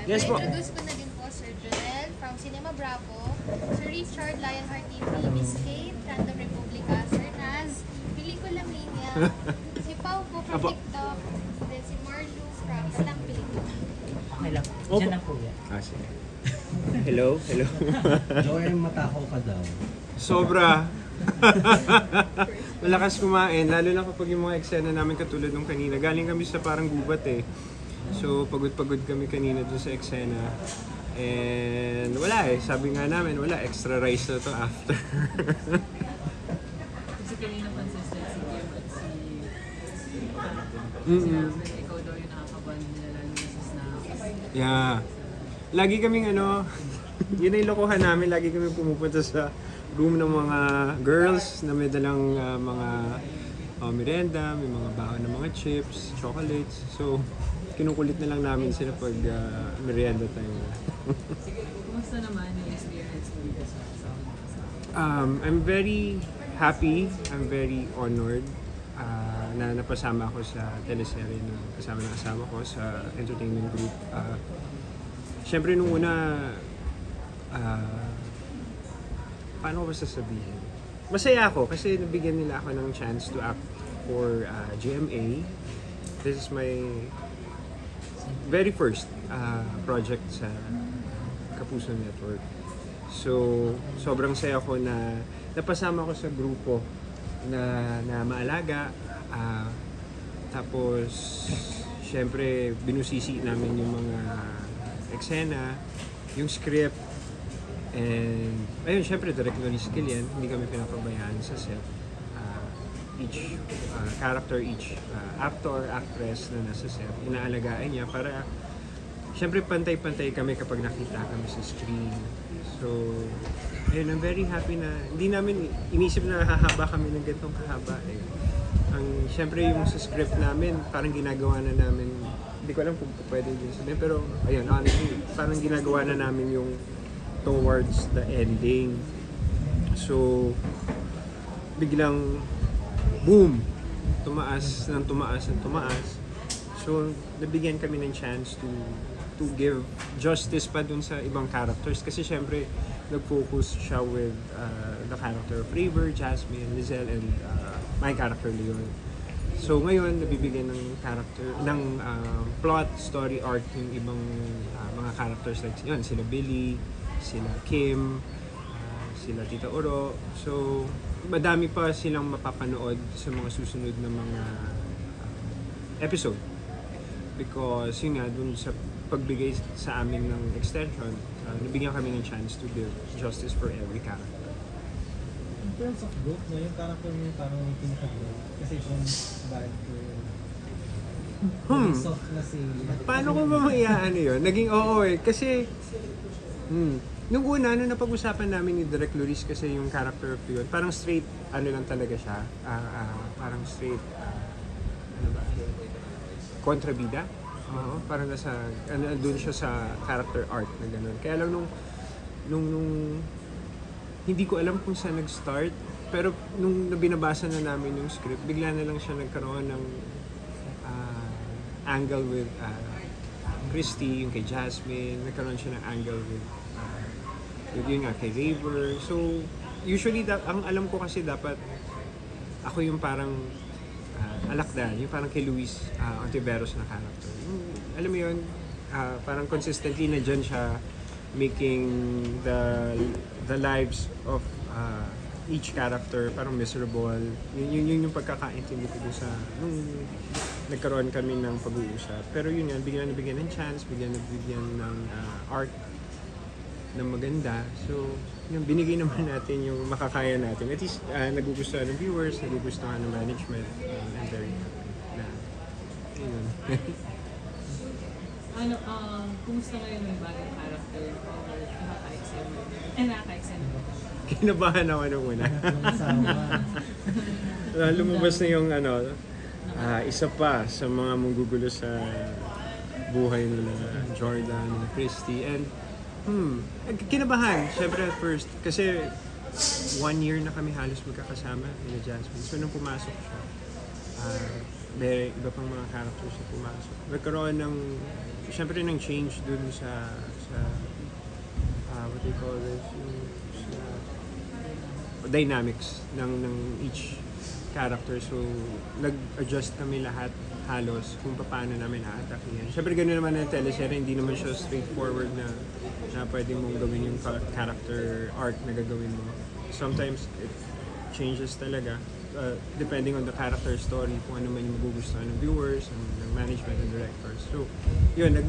Yes po. Introduce ko na din po Sir Joel from Cinema Bravo, Sir Richard, Lionheart TV, Miss Kate, Random Republica, Sir Naz, Pelikula Mania, si Pau po from TikTok, then si Marlu from Islang Pelikula. Okay lang. Diyan lang po yan. Sige. Hello? Joel, matakaw ka daw. Sobra. Malakas kumain, lalo na kapag yung mga eksena namin katulad nung kanina. Galing kami sa parang gubat eh. So pagod-pagod kami kanina dun sa eksena. And wala eh, sabi nga namin, wala, extra rice na to after. Kasi kanina consistent si Kim at si ikaw daw yung nakakaband nila lalo na sa snacks. Yeah. Lagi kaming yun ay lokohan namin, lagi kami pumupunta sa room ng mga girls na may dalang mga merienda, may mga baon ng mga chips, chocolates. So, kinukulit na lang namin sila pag merienda tayo. Kumusta naman yung experience mo dito sa I'm very happy, I'm very honored na napasama ako sa teleserye na kasama ng asawa ko sa entertainment group. Siyempre nung una, paano ko ba sasabihin? Masaya ako kasi nabigyan nila ako ng chance to act for GMA. This is my very first project sa Kapuso Network. So, sobrang saya ko na napasama ko sa grupo na maalaga. Tapos, syempre, binusisi namin yung mga eksena, yung script, and ayun, syempre, directorial skill yan. Hindi kami pinapabayaan sa set. Each character, each actor, actress na nasa set, inaalagaan niya para syempre pantay-pantay kami kapag nakita kami sa screen. So, ayun, I'm very happy na hindi namin inisip na hahaba kami ng ganitong kahaba. Syempre yung sa script namin, parang ginagawa na namin, hindi ko alam kung pwede din sabihin, pero ayun, honestly, parang ginagawa na namin yung towards the ending. So, biglang boom! Tumaas. So, nabigyan kami ng chance to give justice pa dun sa ibang characters. Kasi syempre, nag-focus siya with the character of River, Jasmine, Lizelle, and my character, Leon. So, ngayon, nabibigyan ng plot, story arc yung ibang mga characters like yun, sila Billy, sila Kim, sila Tita Oro. So, madami pa silang mapapanood sa mga susunod na mga episode. Because yun nga, dun sa pagbigay sa amin ng extension, nabigyan kami ng chance to give justice for every character. In terms of growth, no, yung character mo yung parang may pinaka-growth. Kasi kung bad girl, soft na si... Paano ko ba maiaan yun? Naging oo eh. Kasi, nung una, nung napag-usapan namin ni Direk Luis kasi yung character of yun, parang straight, lang talaga siya. Parang straight, kontrabida. Oo, parang doon siya sa character arc na gano'n. Kaya lang nung hindi ko alam kung saan nag-start, pero nung binabasa na namin yung script, bigla na lang siya nagkaroon ng angle with Christy, yung kay Jasmine, nagkaroon siya ng angle with yun nga, kay Raver. So, usually, ang alam ko kasi dapat ako yung parang alakdan, yung parang kay Luis Ontiveros na character. Alam mo yun, parang consistently na dyan siya making the lives of each character parang miserable. Yun yung pagkakaintindi ko sa nung nagkaroon kami ng pag-uusap. Pero yun yan, bigyan ng chance, bigyan ng arc na maganda. So, yung binigay naman natin yung makakaya natin. At least, nagugustuhan ng viewers, nagugustuhan ng management. I'm very happy na, yun. Kumusta ngayon yung bagong character? Nakaka-excited mo? Kinabahan ako nung una. Lumabas na yung isa pa sa mga manggugulo sa buhay nila Jordan, Christy, and kinabahan, syempre at first, kasi 1 year na kami halos magkakasama nila Jasmine. So nung pumasok siya, iba pang mga characters na pumasok. Nagkaroon ng, syempre ng change dun sa what do you call this, yung sa dynamics ng each character. So, nag-adjust kami lahat halos kung paano namin a-attack yan. Syempre ganoon naman ang teleserye, hindi naman siya straightforward na pwede mong gawin yung character arc na gagawin mo. Sometimes it changes talaga depending on the character story, kung ano man yung magugustuhan ng viewers, ng management and directors. So, yun,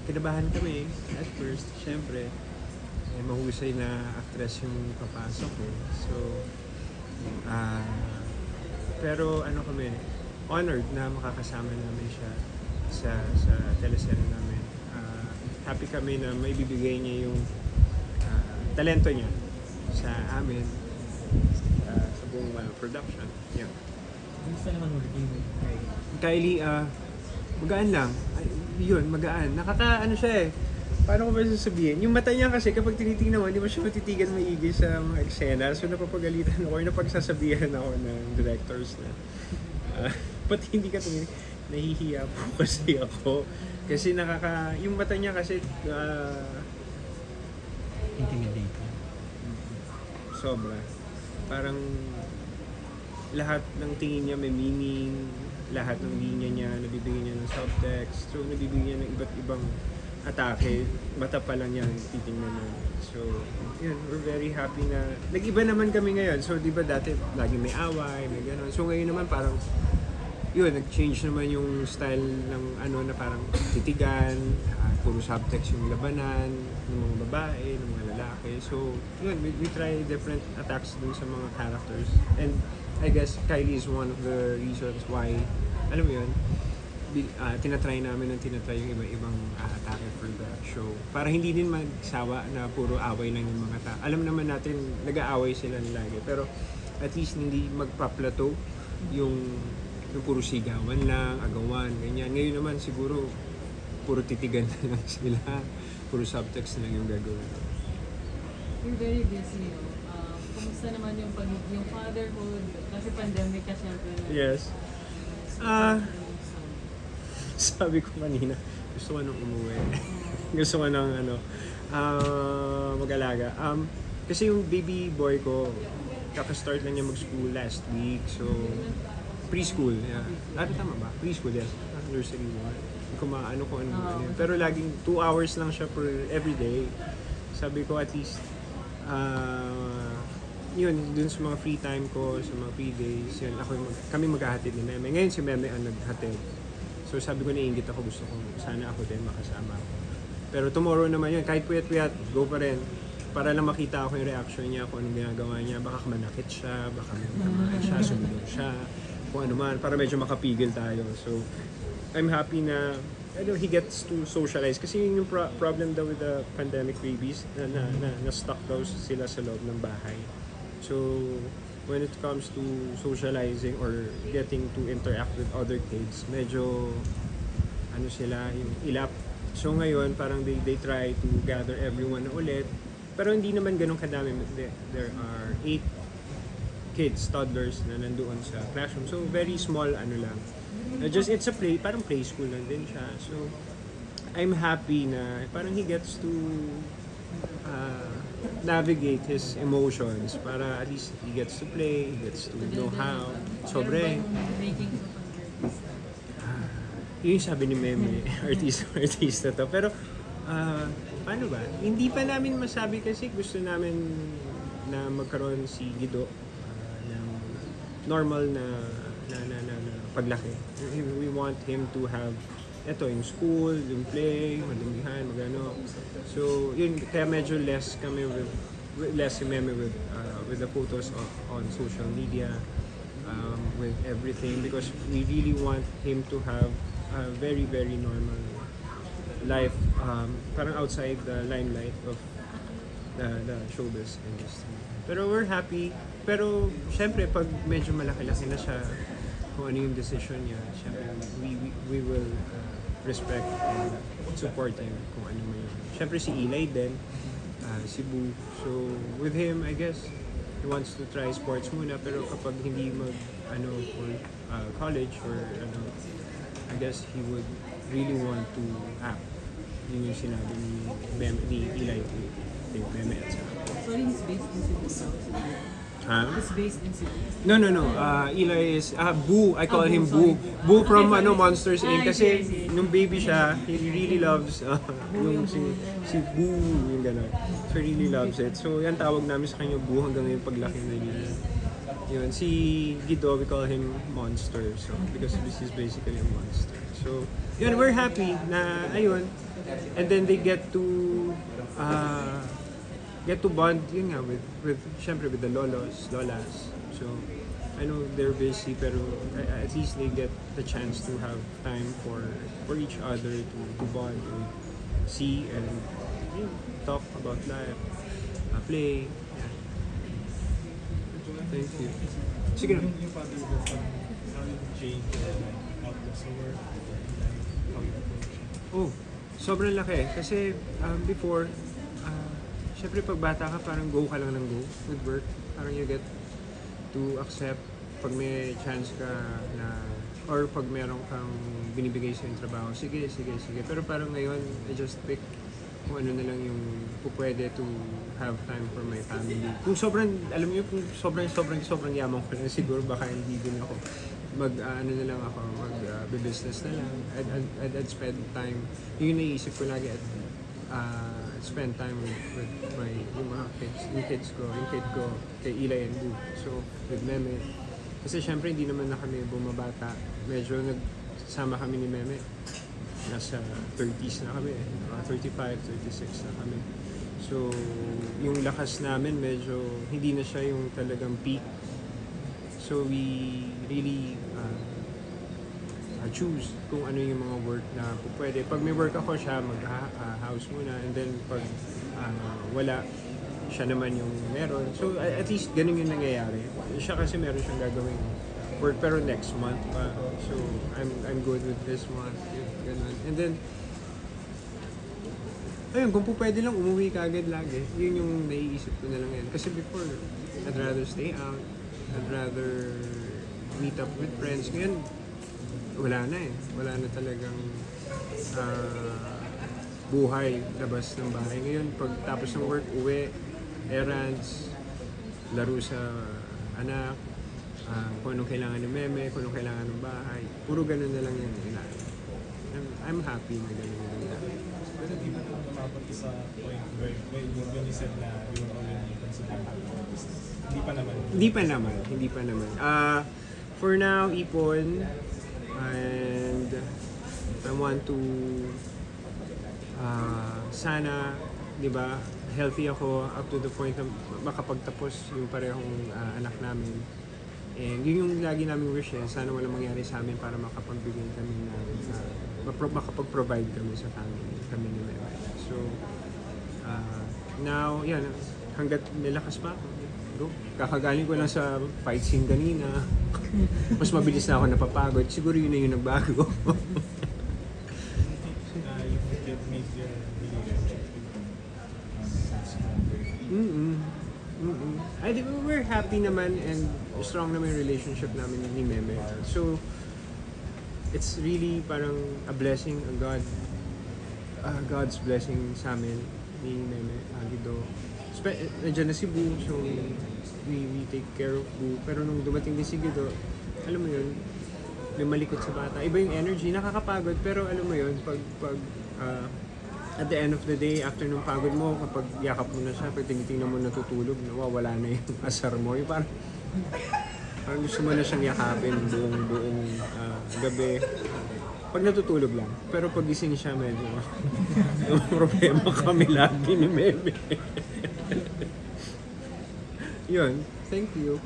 kinabahan kami at first, syempre. Mahusay na actress yung papasok eh. So, pero kami, honored na makakasama namin siya sa teleserye namin. Happy kami na may bibigay niya yung talento niya sa amin, sa buong production. Yeah. Gusto naman mag-game with Kylie, magaan lang. Yun, magaan. Siya eh. Paano ko ba sasabihin? Yung mata niya kasi kapag tinitingnan mo, hindi mo siya matitigan maigi sa mga eksena. So napapagalitan ako, napagsasabihan ako ng directors na pati hindi ka tumingin, nahihiya po kasi ako. Kasi yung mata niya kasi Intimidating. sobra. Parang lahat ng tingin niya may meaning, lahat ng linya niya, nabibigyan niya ng subtext, so nabibigyan niya ng iba't ibang atake, mata pa lang yan, titingnan mo. So, yun, we're very happy na, nag-iba naman kami ngayon. So, di ba dati, lagi may away, may gano'n. So, ngayon naman parang, yun, nag-change naman yung style ng na parang titigan, puro subtext yung labanan, ng mga babae, ng mga lalaki. So, yun, we try different attacks dun sa mga characters. And I guess Kylie is one of the reasons why, alam mo yun, tinatry namin yung iba-ibang atake for the show. Para hindi din magsawa na puro away lang yung mga alam naman natin, nag-aaway sila lagi. Pero at least hindi magpa-plateau yung puro sigawan lang, agawan, ganyan. Ngayon naman siguro, puro titigan na lang sila. Puro subtext na lang yung gagawin. You're very busy, no? Kumusta naman yung fatherhood? Kasi pandemic ka syempre. Yes. Sabi ko kanina, gusto ko nang umuwi. Gusto ko nang mag-alaga. Kasi yung baby boy ko, kaka-start lang niya mag-school last week. So, preschool. Yeah. Tama ba? Preschool, yes. Nursery 1. Hindi ko maano kung ano. Pero laging 2 hours lang siya per everyday. Sabi ko at least, yun, dun sa mga free time ko, sa mga free days, yun, kami maghahatid ni Meme. Ngayon si Meme ang naghatid. So sabi ko, naiingit ako, gusto ko sana ako din makasama ako. Pero tomorrow naman yun, kahit puyat-puyat, go pa rin. Para lang makita ako yung reaction niya, kung anong ginagawa niya. Baka manakit siya, baka manakit siya, sumunod siya, kung ano man, para medyo makapigil tayo. So I'm happy na he gets to socialize. Kasi yun yung problem daw with the pandemic babies, na stuck daw sila sa loob ng bahay. So when it comes to socializing or getting to interact with other kids, medyo sila yung ilap. So ngayon parang they try to gather everyone na ulit. Pero hindi naman ganun kadami. There are 8 kids, toddlers na nandoon sa classroom. So very small lang. It's a parang play school lang din siya. So I'm happy na parang he gets to navigate his emotions para at least he gets to play, he gets to know how. Sobre. Yun yung sabi ni Meme, artista to. Pero, paano ba? Hindi pa namin masabi kasi gusto namin na magkaroon si Guido ng normal na paglaki. We want him to have yung school, yung play, madumihan, magano. So, yun, kaya medyo less si Meme with the photos on social media, with everything, because we really want him to have a very, very normal life, parang outside the limelight of the showbiz industry. Pero we're happy. Pero, syempre, pag medyo malaki-laki na siya, kung ano yung decision niya, syempre, we will respect and support him kung ano man yun. Syempre si Eli din, si Boo. So with him, I guess, he wants to try sports muna, pero kapag hindi college or ano, I guess he would really want to act. Yun yung sinabi ni Eli kay Meme at sa akin. Sorry, he's based in Cebu now. Ha? He's based in Cebu. No. Eli is Boo. I call him Boo, Boo. sorry. Boo from Okay, sorry. Monsters Inc. I Kasi see. nung baby siya, he really loves yung si Boo, yung gano'n. So he really loves it. So yan tawag namin sa kanya Boo hanggang ngayon paglaki na niya. Yun, si Guido, we call him Monster. So because this is basically a monster. So yun, we're happy na ayun. And then they get to bond yun nga with syempre with the lolas. So I know they're busy pero at least they get the chance to have time for each other to bond and see and talk about life, play. Yeah. Thank you. Sige na. Yung family mo, how you change outlook sa work, how you approach it? Oh, sobrang laki. Kasi before, syempre pag bata ka, parang go ka lang ng go with work. Parang you get to accept pag may chance ka na, or pag meron kang binibigay sa yung trabaho, sige. Pero parang ngayon, I just pick kung ano na lang yung pupwede to have time for my family. Kung sobrang, alam niyo, kung sobrang yaman ko lang, siguro baka hindi din ako ano na lang ako, business na lang. I'd spend time, yun yung naisip ko lagi, spend time with my, yung mga kids, yung kid ko, kay Eli and Boo. So, with Meme. Kasi syempre, hindi naman na kami bumabata. Medyo nagsama kami ni Meme. Nasa 30s na kami, 35, 36 na kami. So, yung lakas namin medyo hindi na siya yung talagang peak. So, we really choose kung ano yung mga work na pwede. Pag may work ako siya, mag-house muna. And then, pag wala, siya naman yung meron. So, at least ganun yung nangyayari. Siya kasi meron siyang gagawing work, pero next month pa. So, I'm good with this month. Ganun. And then, ayun, kung pwede lang umuwi ka agad lagi, yun yung naiisip ko na lang yan. Kasi before, I'd rather stay out, I'd rather meet up with friends. Ngayon, wala na eh. Wala na talagang buhay labas ng bahay. Ngayon, pag tapos ng work, uwi, errands, laro sa anak, kung anong kailangan ng Meme, kung anong kailangan ng bahay. Puro ganun na lang yung kailangan. I'm happy na ganun yung nangyari. Pero di ba naman umabot sa point where when you said na you were already considering Hindi pa naman. For now, ipon, and I want to sana, di ba, healthy ako up to the point na makapagtapos yung parehong anak namin. And yun yung lagi namin wish eh, sana walang mangyari sa amin para makapagbigay kami ng makapag-provide kami sa family, kami ni Meme. So, now, yan, hanggat nilakas pa ako, go. Kakagaling ko lang sa fight scene kanina. Mas mabilis na ako napapagod. Siguro yun na yung nagbago. You can make your relationship I think we're happy naman and strong naman yung relationship namin ni Meme. So, it's really parang a blessing, God's blessing sa amin ni Meme, Guido. Nandiyan na si Boo, so we take care of Boo. Pero nung dumating din si Guido, alam mo yun, may malikot sa bata. Iba yung energy, nakakapagod, pero alam mo yun, pag at the end of the day, after nung pagod mo, kapag yakap mo na siya, pag tinitingnan mo natutulog, nawawala na yung asar mo. Yung parang gusto mo na siyang yakapin buong gabi. Pag natutulog lang. Pero pag gising siya, medyo problema kami lagi ni Meme. Yun, thank you.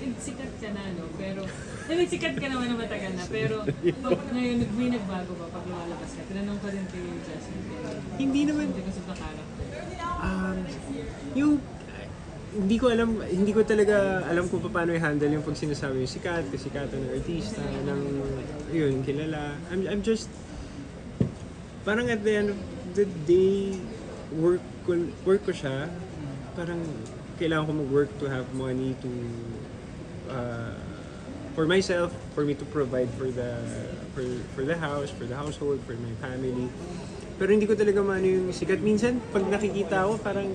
Sikat ka na, no? Pero, sikat ka naman na matagal na. Pero, pag ngayon, may nagbago ba pag lumalabas ka? Tinanong pa rin kayo yung Jasmine. Hindi naman. Hindi ko sa character. Hindi ko talaga alam kung paano i-handle yung pag sinasabi yung sikat, kasikatan ng artista, ng, yun, kilala. I'm just, parang at the end of the day, work ko siya. Parang kailangan ko mag-work to have money to for myself, for me to provide for the house, for the household, for my family. Pero hindi ko talaga maano yung sikat. Minsan, pag nakikita ako, parang,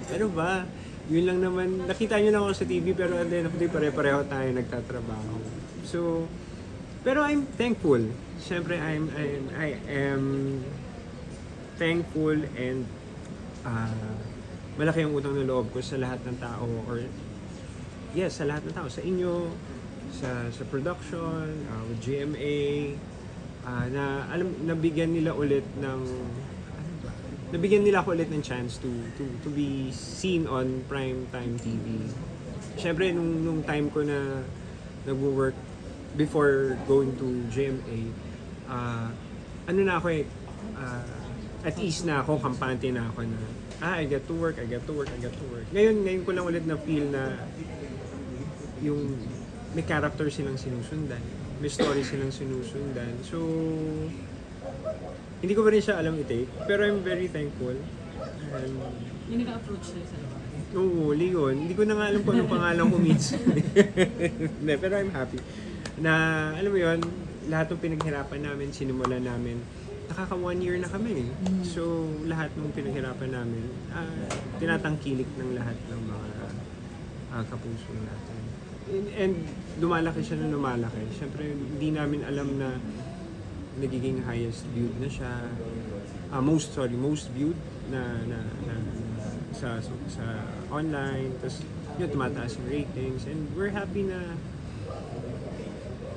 ano ba? Yun lang naman, nakita nyo lang ako sa TV, pero at the end of the day, pare-pareho tayo nagtatrabaho. So, pero I'm thankful. Siyempre, I am thankful and malaki ang utang na loob ko sa lahat ng tao, or yes, sa lahat ng tao, sa inyo, sa production, with GMA, na alam, nabigyan nila ulit ng nabigyan nila ako ulit ng chance to be seen on primetime TV. Siyempre nung time ko na nag-work before going to GMA, ano na ako at ease na ako, kampante na ako na I get to work. Ngayon ko lang ulit na feel na yung may character silang sinusundan. May story silang sinusundan. So, hindi ko pa rin siya alam i-take. Pero I'm very thankful. Yung naka-approach sa'yo sa labas? Oo, Leon. Hindi ko na nga alam kung anong pangalan ko minsan. Hindi, pero I'm happy. Na, alam mo yun, lahat ng pinaghirapan namin, sinimulan namin, nakaka 1 year na kami. So, lahat ng pinaghirapan namin, tinatangkilik ng lahat ng mga kapuso natin. And lumalaki siya na lumalaki. Siyempre, hindi namin alam na nagiging highest viewed na siya. Most viewed na sa online. Tapos, yun, tumataas yung ratings. And we're happy na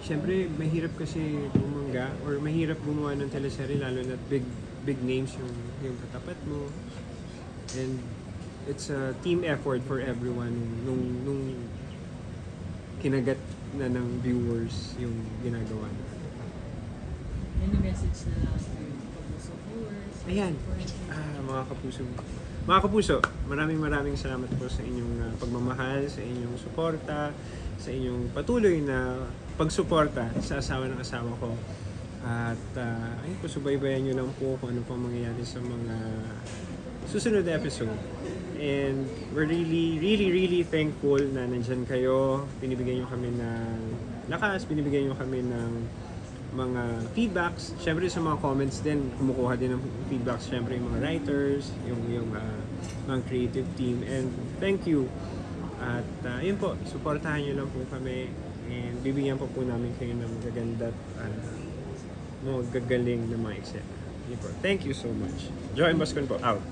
siyempre, mahirap kasi bumangga or mahirap gumawa ng teleserye lalo na big names yung katapat mo. And it's a team effort for everyone nung kinagat na ng viewers yung ginagawa natin. Any message na lang sa Kapuso viewers? Ayan, mga kapuso, maraming salamat po sa inyong pagmamahal, sa inyong suporta, sa inyong patuloy na pagsuporta sa asawa ng asawa ko. At ayun po, subaybayan nyo lang po kung ano pang mangyayari sa mga susunod na episode. And we're really thankful na nandyan kayo. Binibigyan nyo kami ng lakas, binibigyan nyo kami ng mga feedbacks. Siyempre sa mga comments din, kumukuha din ng feedbacks. Siyempre yung mga writers, yung mga creative team. And thank you. At yun po, supportahan nyo lang po kami. And bibigyan po namin kayo ng magaganda at magagaling na mga eksena. Yun po. Thank you so much. Joy Bascon po, out.